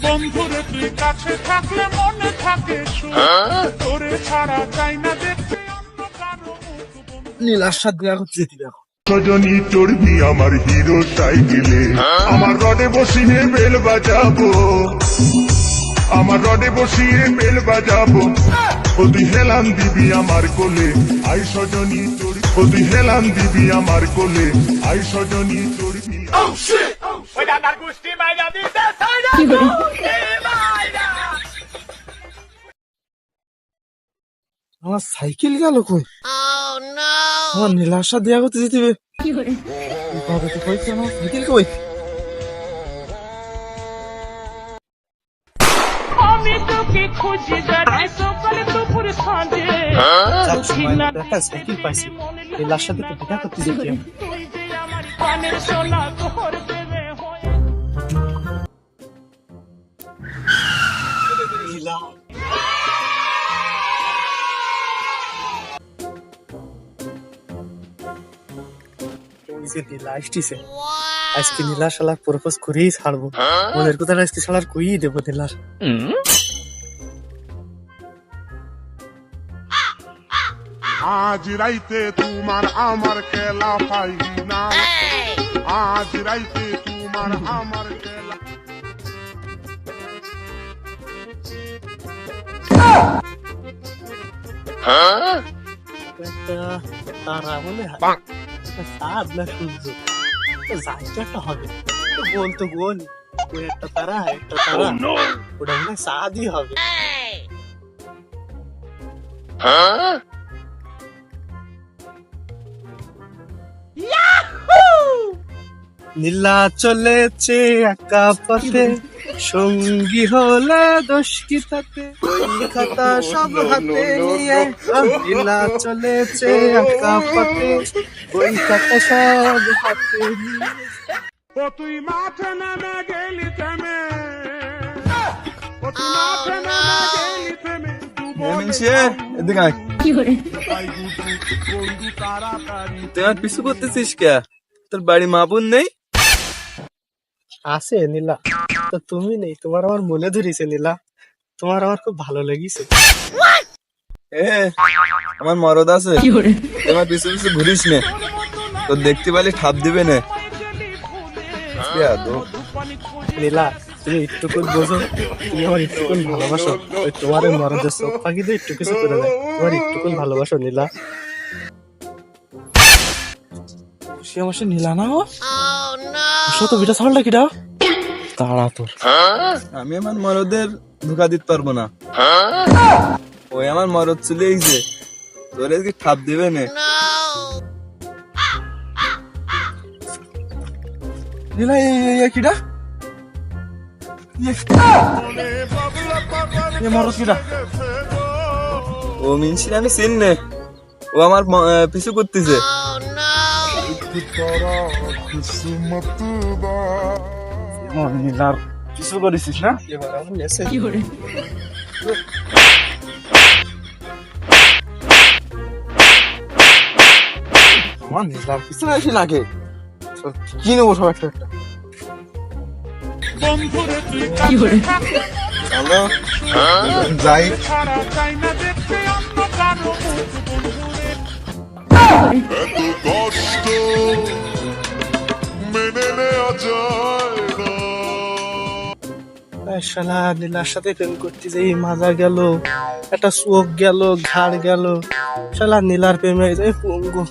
বন্ধুরে তুই কাছে থাকলে মনে থাকে সুখ, তোরে ছাড়া চাই না দেখতে অন্য কারো মুখ বন্ধু। নীলার সাথে এখন যেতে দেখো সজনী চড়বি আমার হিরো সাইকেলে, আমার রডে বসিয়ে বেল বাজাবো, আমার রডে বসিয়ে বেল বাজাবো, ও তুই হেলান দিবি আমার কোলে, আই সজনী চড়বি, ও তুই হেলান দিবি আমার কোলে, আই সজনী চড়বি। আমার সাইকেল গেল কই? আমার নীলার সাথে দেখা করতে যেতে হবে। কবে তো কইছে আমার সাইকেল কই? আমি তোকে খুঁজে বেড়াই সকালে দুপুরে সন্ধে, যাক সময় মতো একটা সাইকেল পাইছি, নীলার সাথে তো দেখা করতে যেতে হবে। তুই যে আমার কানের সোনা তোর প্রেমে হয়। নীলা নীলা আসতেছে, আজকে নীলা শালার প্রপোজ করেই ছাড়বো, মনের কথাটা আজকে শালার কইই দেবো নীলার। আজ রাইতে তোমার আমার খেলা ফাইনা, আজ রাইতে তোমার আমার খেলা। একটা তারা বলে একটা চাঁদ না সূর্য, যাই তো একটা হবে, তো বলতো বোন ওই একটা তারা একটা তারা, ওটা মনে হয় চাঁদই হবে। নীলা চলেছে একা পথে, সঙ্গী হলে দোষ কি তাতে, বই খাতা সব হাতে নিয়ে, নীলা চলেছে একা পথে, বই খাতা সব হাতে নিয়ে। ও তুই মাঠে নেমে গেলি থেমে, ও তুই মাঠে নেমে গেলি থেমে, এদিকে আয়। বন্ধু তাড়াতাড়ি। তুই আমার পিছু করতেছিস কে? তোর বাড়ি মা বোন নেই? আছে নীলা, তো তুমি নেই, তোমার আমার মনে ধরেছে নীলা, তোমার আমার খুব ভালো লেগেছে। আমার মরদ আছে, তোমার পিছু পিছু ঘুরিস নে, তোর দেখতে পালি ঠাপ দিবে না। নীলা তুমি একটুকু বোঝো, তুমি আমার একটুকুন ভালোবাসো, ওই তোমার ওই মরদের চোখ ফাঁকি দিয়ে একটু কিছু করে দেয়, তোমার একটুকুন ভালোবাসো নীলা। সে আমার সে নীলা না, ও তো বিটা ছাড়লা কিটা তাড়া তোর। আমি আমার মরদের ধোকা দিতে পারবো না, ওই আমার মরদ চলে গেছে, তোর কি ঠাপ দিবে না। নীলা কিটা মরদ কিটা? ও মিনসিন আমি চিন নে, ও আমার পিছু করতেছে। নীলার পিছু করেছিস না? আমার নীলার পিছনে আসি লাগে, কি নেবো সব একটা একটা। বন্ধুরে তুই কাছে থাকলে চলো যাই। ছাড়া চাই না দেখতে অন্য কারো মুখ বন্ধুরে। এত কষ্ট মেনে নেওয়া যায় না। শালা নীলার সাথে প্রেম করতে যাই মাজা গেল, একটা চোখ গেল, ঘাড় গেল, শালা নীলার প্রেমে যাই পঙ্গু।